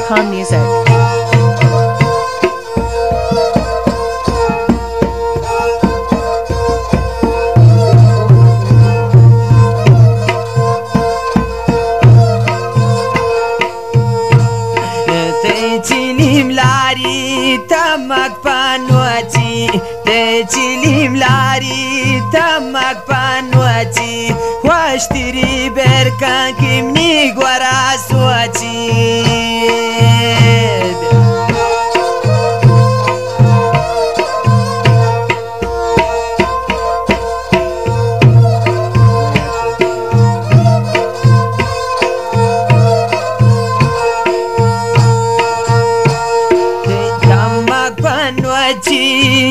Khan Music. Tamak panuaci, te cilim lari. Tamak panuaci, huaștiri bercan kimni guara suaci.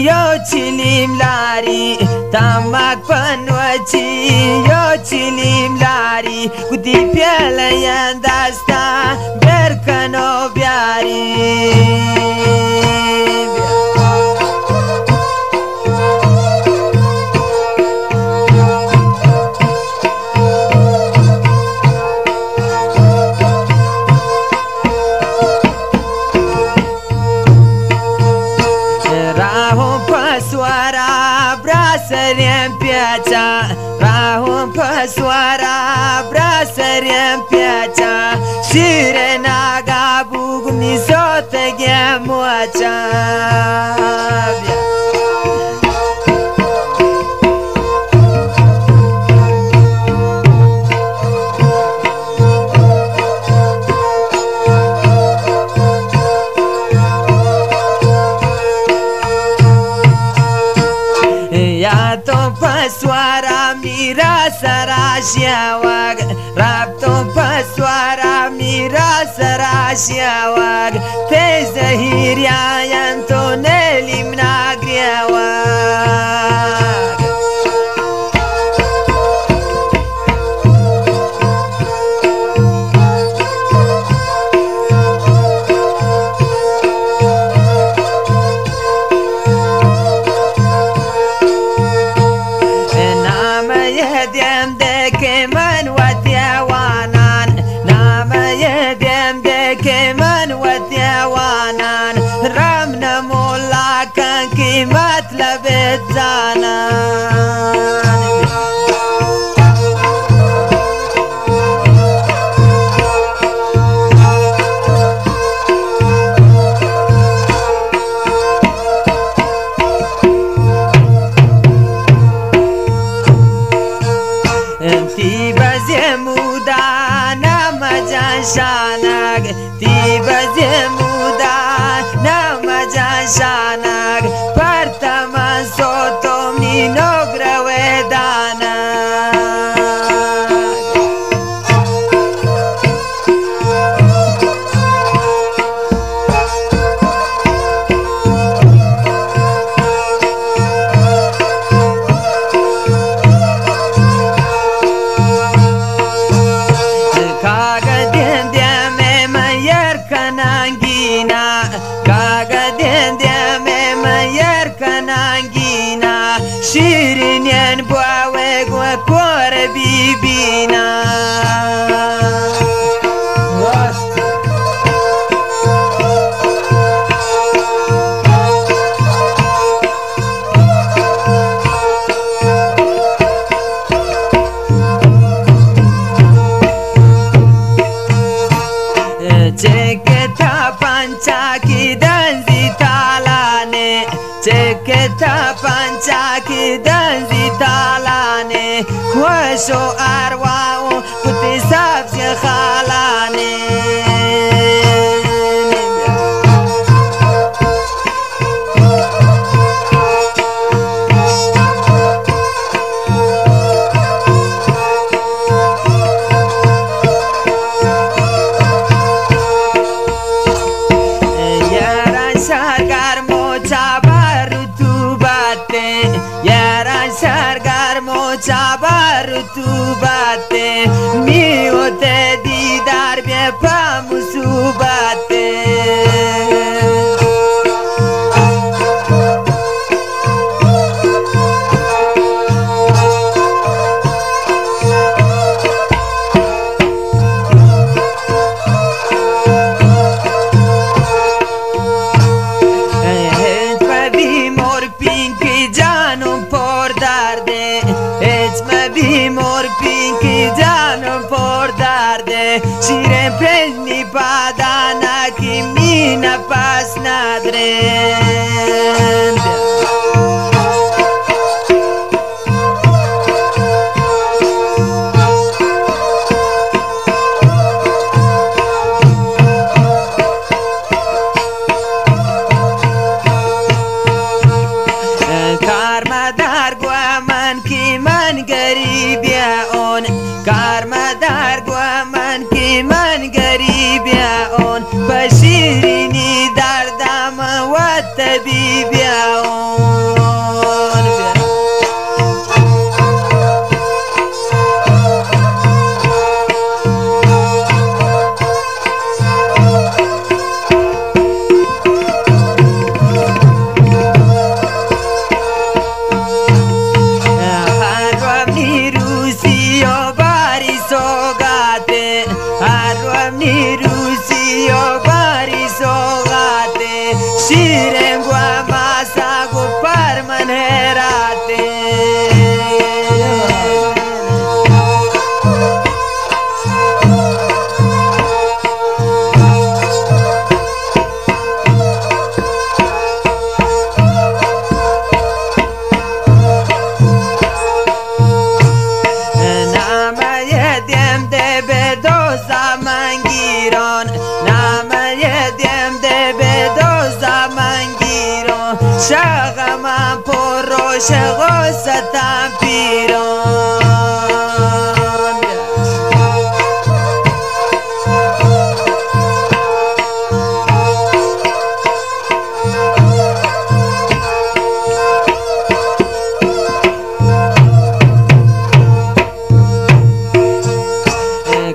Yo cilim lari, tamak panuaci, yo cilim lari. Cu tipiele yandasta, bercano biari. Brasări-n piața, rahun pe soara, brasări-n piața. Și renaga bugni sotă ghemoacea. Soara mira sarashiawag, rapto paswara mira sarashiawag. Te zahiria Antonelli mnagriawag. رمنا مولا كان كيمات لبيت زانان. انتي بزيمودا نما جانشانك تي بزيمودا نما جانشانك پرتما سوتم ني نوگره دانك. Shirin boawe gwa kore bibina. Ceketa panca ki danzi talane, ceketa panca ki danzi talane. Khosho arwao puti sabzi khalane. Chabar tu bate, mi ote didar be pamusu bate. dana ki mina pas nadrend کارمدار گوامن کی من گریبیا اون کارمدار گوامن کی من گریبیا اون بشیرینی دردم و طبیبیا اون شیرین گو ماسا گو پر من هراته نامه دیم ده به دو زمان گیران نامه دیم ده به دو زمان گیران شغمان پر رو شغو ستم پیران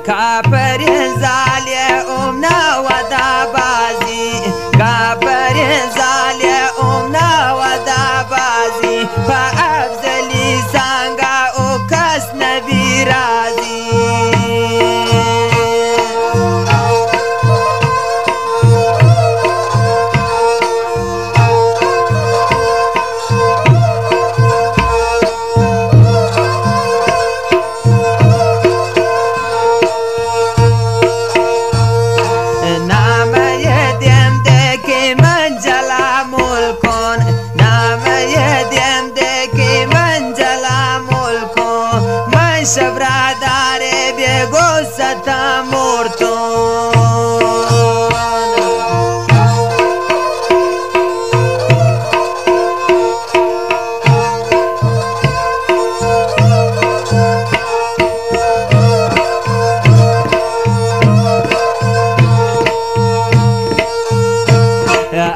کپرین زالی امنا و دا بازی کپرین زالی امنا و دا بازی پا افضلی سانگا او کس نبی رازی شبرادار بیگو ستا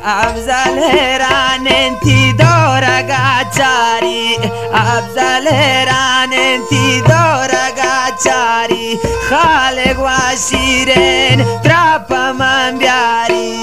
افضل هران انتی دورگا چاری افضل هران انتی دورگا چاری خالق و شیرین تراپ من بیاری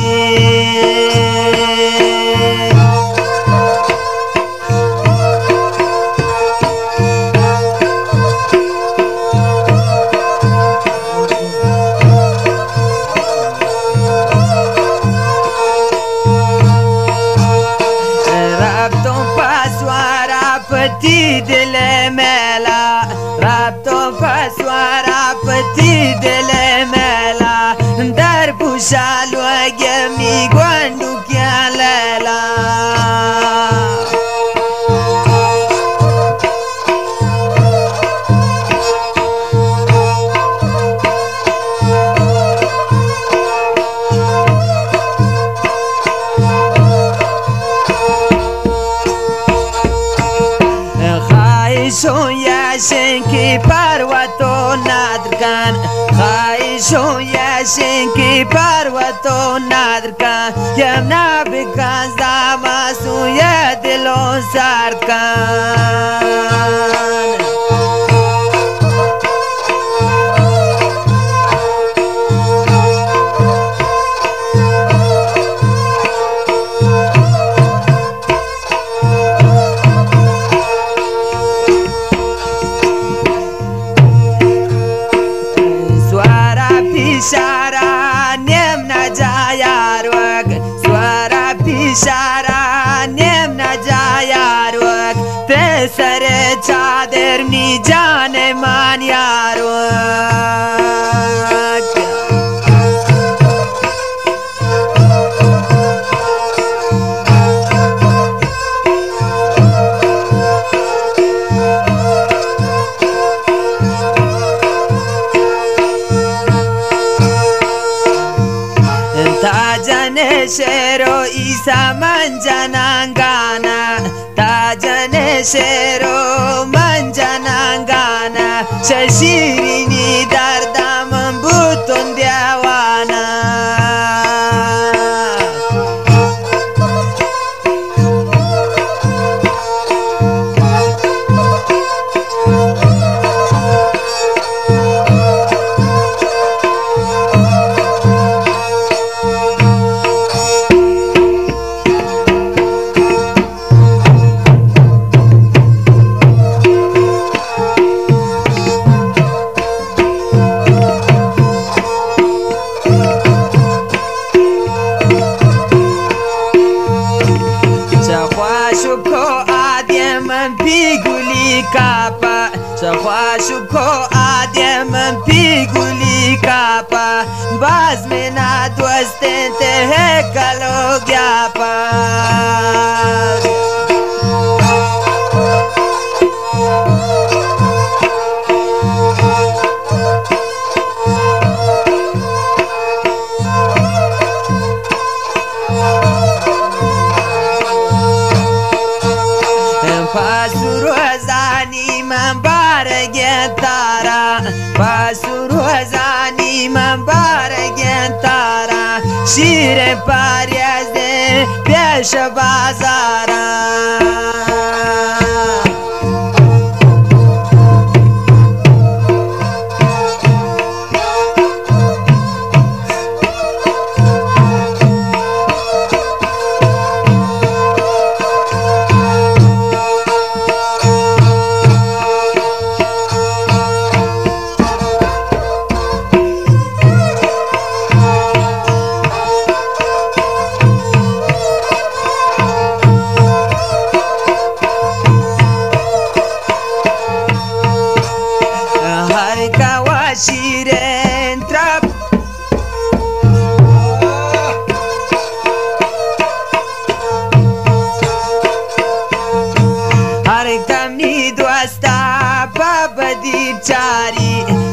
پتی دل میلا رب تو پسوارا پتی دل میلا در پوشال و گمی گوندو کیا لیلا خواهشون یاشن کی پروتو ندرکن خواهشون یاشن کی پروتو ندرکن یم نبکن زماسو یه دلون سردکن پیشارا نیم نجایار وگ سوارا پیشارا نیم نجایار وگ ته سر چاده شیرو ایسا من جنانگانا تاجن شیرو من جنانگانا چه شیرینی در دامن بودتون دیوانا Kapa, Shuko Adem Piguli Kapa, Basmina Duastente Hekalo Gyapa. Pasuruazani man baragentara Shire pariazde pesha bazara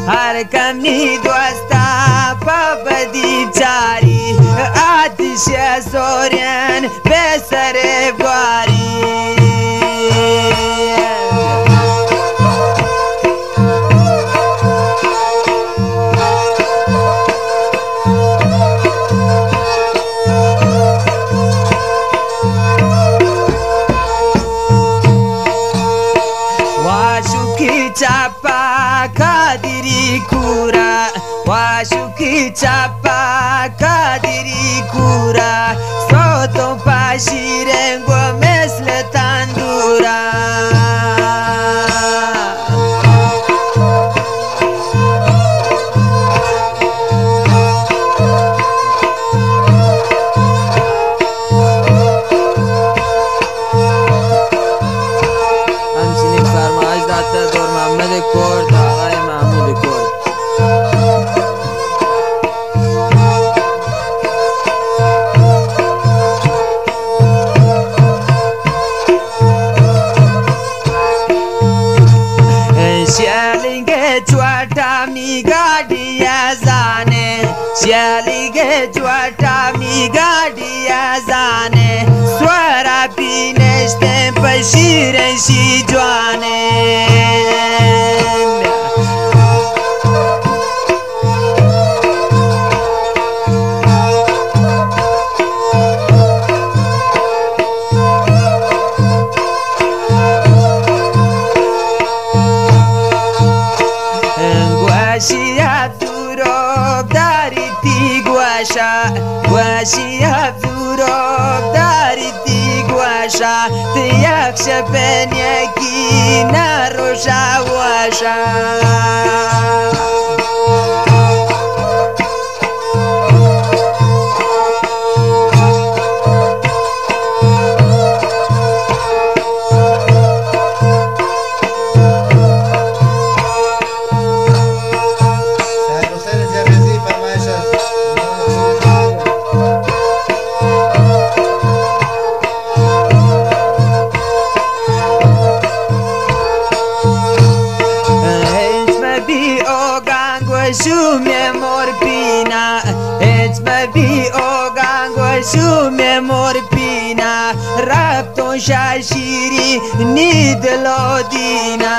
Har kamni dosta pabadi chari Atisha Soryan besare bari Washuki chapa kadiri kura Washuki chapa kadiri kura Soto pashirengo mesle tandura همچنین فرمایش داده دور محمد کرد آقای محمود کرد Shalinge chwata mi gadi ya zane Shalinge chwata mi gadi ya zane Swara pineshte pashiren shi jwane Gwashi abdurab dariti gwasha Tiyak shapen yaki narosha washa gango shume morfina rapton shashiri ni delodina